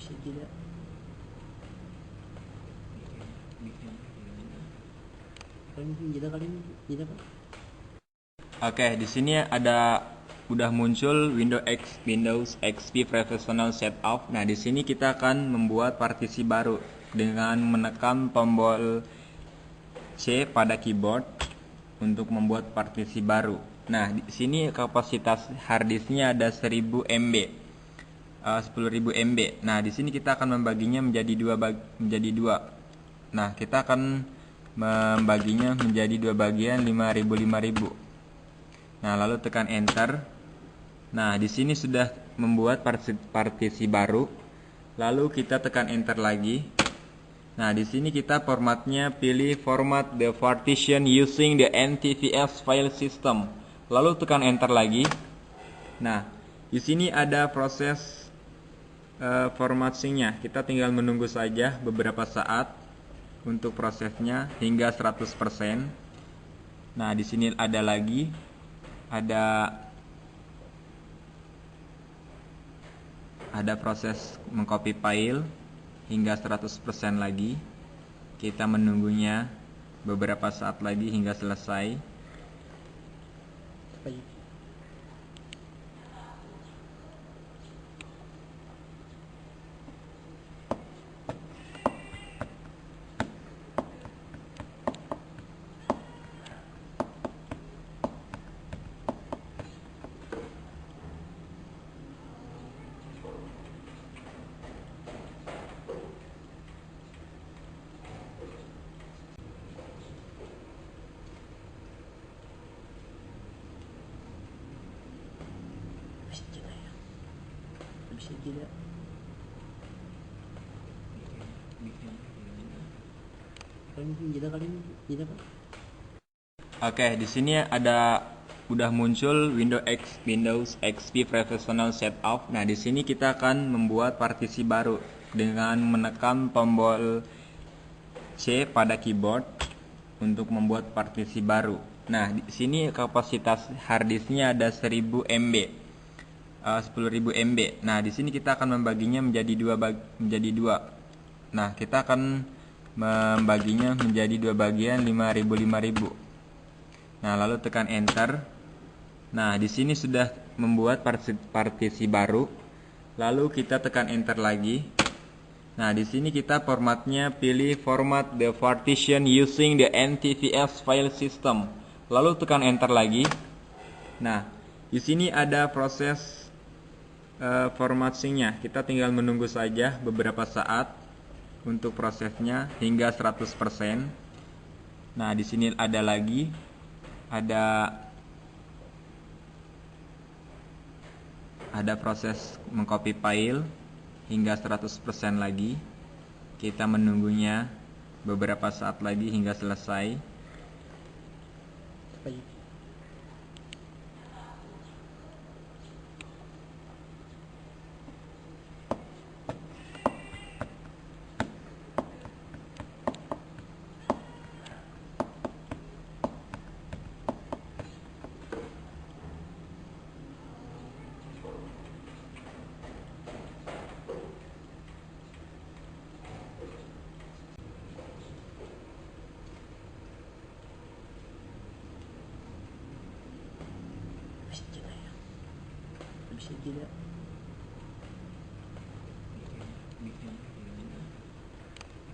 Bisa tidak? Kalian tidak kalian tidak Pak? Oke, di sini udah muncul Windows XP Professional Setup. Nah, di sini kita akan membuat partisi baru dengan menekan tombol C pada keyboard untuk membuat partisi baru. Nah, di sini kapasitas harddisknya ada 1000 MB. 10.000 MB. Nah, di sini kita akan membaginya menjadi dua. Nah, kita akan membaginya menjadi dua bagian 5.000. Nah, lalu tekan enter. Nah, di sini sudah membuat partisi baru. Lalu kita tekan enter lagi. Nah, di sini kita formatnya pilih format the partition using the NTFS file system. Lalu tekan enter lagi. Nah, di sini ada proses formattingnya. Kita tinggal menunggu saja beberapa saat untuk prosesnya hingga 100%. Nah, di sini ada lagi ada proses mengcopy file hingga 100% lagi. Kita menunggunya beberapa saat lagi hingga selesai. Baik. Bisa tidak ya? Bisa tidak? Kalian kalian tidak Pak? Oke, di sini udah muncul Windows XP Professional Setup. Nah, di sini kita akan membuat partisi baru dengan menekan tombol C pada keyboard untuk membuat partisi baru. Nah, di sini kapasitas harddisknya ada 1000 MB. 10.000 MB. Nah, di sini kita akan membaginya menjadi dua. Nah, kita akan membaginya menjadi dua bagian 5.000. Nah, lalu tekan enter. Nah, di sini sudah membuat partisi baru. Lalu kita tekan enter lagi. Nah, di sini kita formatnya pilih format the partition using the NTFS file system. Lalu tekan enter lagi. Nah, di sini ada proses formattingnya. Kita tinggal menunggu saja beberapa saat untuk prosesnya hingga 100%. Nah, di sini ada lagi ada proses mengcopy file hingga 100% lagi. Kita menunggunya beberapa saat lagi hingga selesai. Baik. Bisa tidak ya? Bisa tidak?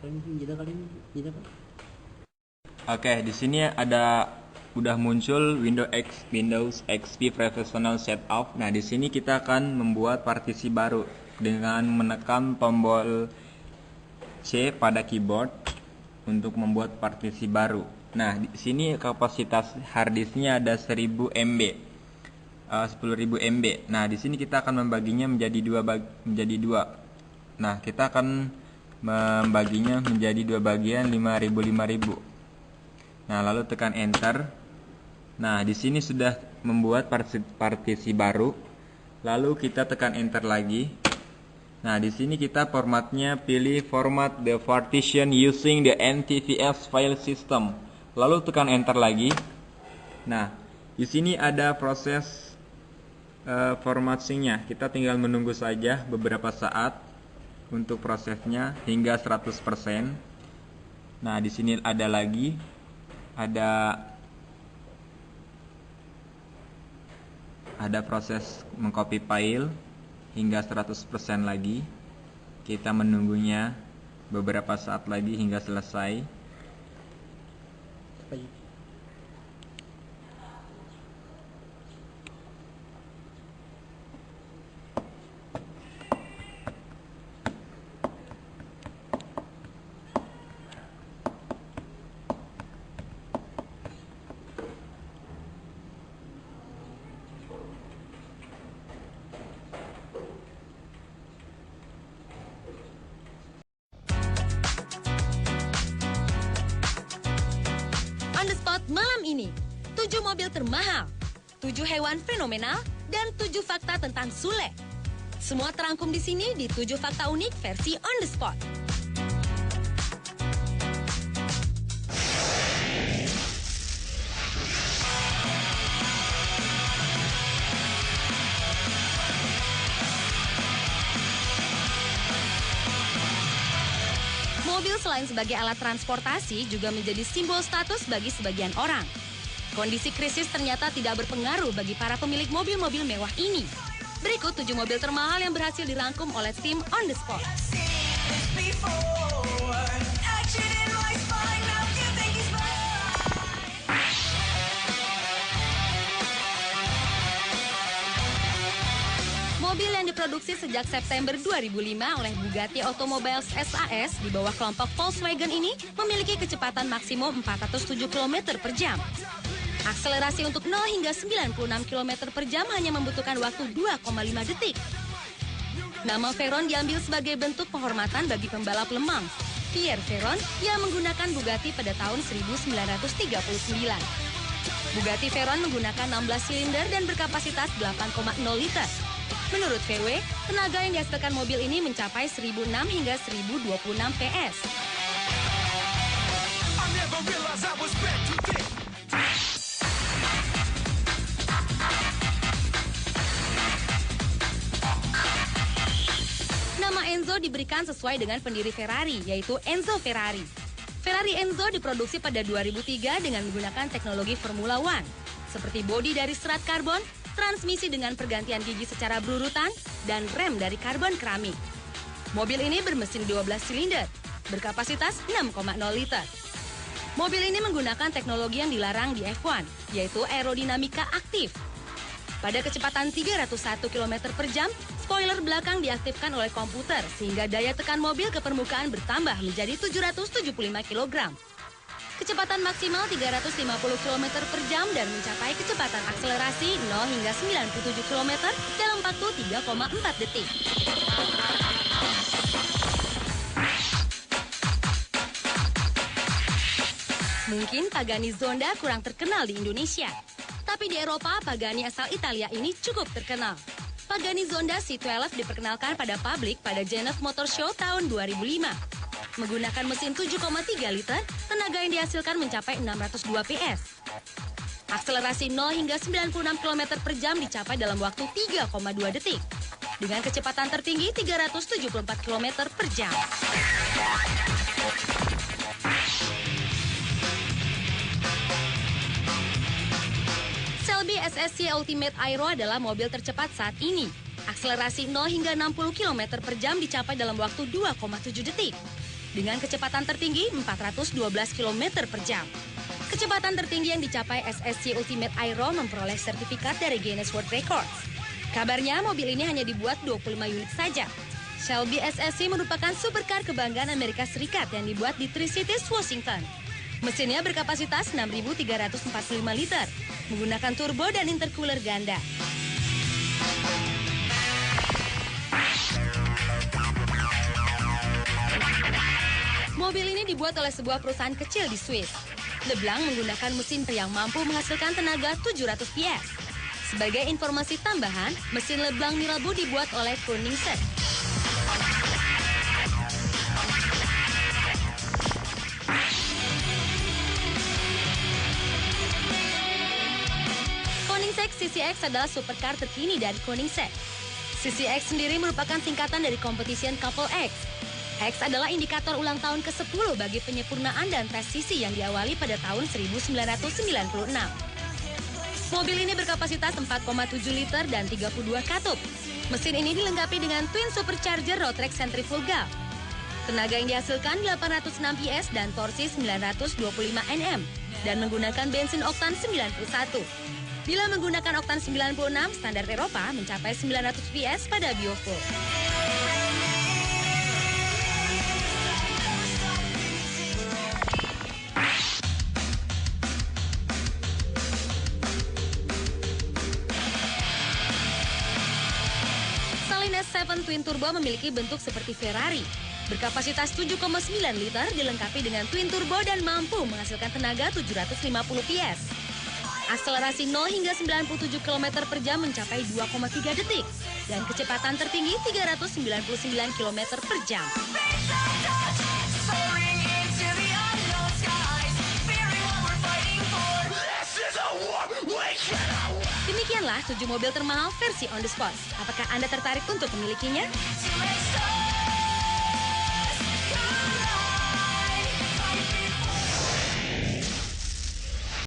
Kalian kalian tidak Pak? Oke, di sini udah muncul Windows XP Professional Setup. Nah, di sini kita akan membuat partisi baru dengan menekan tombol C pada keyboard untuk membuat partisi baru. Nah, di sini kapasitas harddisknya ada 1000 MB. 10.000 MB. Nah, di sini kita akan membaginya menjadi dua. Nah, kita akan membaginya menjadi dua bagian 5.000. Nah, lalu tekan enter. Nah, di sini sudah membuat partisi baru. Lalu kita tekan enter lagi. Nah, di sini kita formatnya pilih format the partition using the NTFS file system. Lalu tekan enter lagi. Nah, di sini ada proses formattingnya. Kita tinggal menunggu saja beberapa saat untuk prosesnya hingga 100%. Nah, di sini ada lagi ada proses mengcopy file hingga 100% lagi. Kita menunggunya beberapa saat lagi hingga selesai. Apa ini? On the spot malam ini, 7 mobil termahal, 7 hewan fenomenal, dan 7 fakta tentang Sule. Semua terangkum di sini di 7 fakta unik versi On the Spot. Mobil selain sebagai alat transportasi juga menjadi simbol status bagi sebagian orang. Kondisi krisis ternyata tidak berpengaruh bagi para pemilik mobil-mobil mewah ini. Berikut 7 mobil termahal yang berhasil dirangkum oleh tim On the Spot. Mobil yang diproduksi sejak September 2005 oleh Bugatti Automobiles SAS di bawah kelompok Volkswagen ini memiliki kecepatan maksimum 407 km per jam. Akselerasi untuk 0 hingga 96 km per jam hanya membutuhkan waktu 2,5 detik. Nama Veyron diambil sebagai bentuk penghormatan bagi pembalap Le Mans, Pierre Veyron, yang menggunakan Bugatti pada tahun 1939. Bugatti Veyron menggunakan 16 silinder dan berkapasitas 8,0 liter. Menurut VW, tenaga yang dihasilkan mobil ini mencapai 1006 hingga 1026 PS. Nama Enzo diberikan sesuai dengan pendiri Ferrari, yaitu Enzo Ferrari. Ferrari Enzo diproduksi pada 2003 dengan menggunakan teknologi Formula One, seperti bodi dari serat karbon, transmisi dengan pergantian gigi secara berurutan, dan rem dari karbon keramik. Mobil ini bermesin 12 silinder, berkapasitas 6,0 liter. Mobil ini menggunakan teknologi yang dilarang di F1, yaitu aerodinamika aktif. Pada kecepatan 301 km per jam, spoiler belakang diaktifkan oleh komputer, sehingga daya tekan mobil ke permukaan bertambah menjadi 775 kg. Kecepatan maksimal 350 km per jam dan mencapai kecepatan akselerasi 0 hingga 97 km dalam waktu 3,4 detik. Mungkin Pagani Zonda kurang terkenal di Indonesia, tapi di Eropa Pagani asal Italia ini cukup terkenal. Pagani Zonda C12 diperkenalkan pada publik pada Geneva Motor Show tahun 2005. Menggunakan mesin 7,3 liter, tenaga yang dihasilkan mencapai 602 PS. Akselerasi 0 hingga 96 km per jam dicapai dalam waktu 3,2 detik. Dengan kecepatan tertinggi 374 km per jam. Shelby SSC Ultimate Aero adalah mobil tercepat saat ini. Akselerasi 0 hingga 60 km per jam dicapai dalam waktu 2,7 detik. Dengan kecepatan tertinggi 412 km per jam. Kecepatan tertinggi yang dicapai SSC Ultimate Aero memperoleh sertifikat dari Guinness World Records. Kabarnya mobil ini hanya dibuat 25 unit saja. Shelby SSC merupakan supercar kebanggaan Amerika Serikat yang dibuat di Tri-Cities, Washington. Mesinnya berkapasitas 6.345 liter, menggunakan turbo dan intercooler ganda. Mobil ini dibuat oleh sebuah perusahaan kecil di Swiss. Leblanc menggunakan mesin yang mampu menghasilkan tenaga 700 PS. Sebagai informasi tambahan, mesin Leblanc Mirabeau dibuat oleh Koenigsegg. Koenigsegg CCX adalah supercar terkini dari Koenigsegg. CCX sendiri merupakan singkatan dari Competition Couple X. X adalah indikator ulang tahun ke-10 bagi penyempurnaan dan tes sisi yang diawali pada tahun 1996. Mobil ini berkapasitas 4,7 liter dan 32 katup. Mesin ini dilengkapi dengan twin supercharger Rotax centrifugal. Tenaga yang dihasilkan 806 PS dan torsi 925 Nm dan menggunakan bensin oktan 91. Bila menggunakan oktan 96, standar Eropa mencapai 900 PS pada biofuel. Saline S7 Twin Turbo memiliki bentuk seperti Ferrari. Berkapasitas 7,9 liter, dilengkapi dengan twin turbo dan mampu menghasilkan tenaga 750 PS. Akselerasi 0 hingga 97 km per jam mencapai 2,3 detik. Dan kecepatan tertinggi 399 km per jam. Demikianlah 7 mobil termahal versi on the spot. Apakah Anda tertarik untuk memilikinya?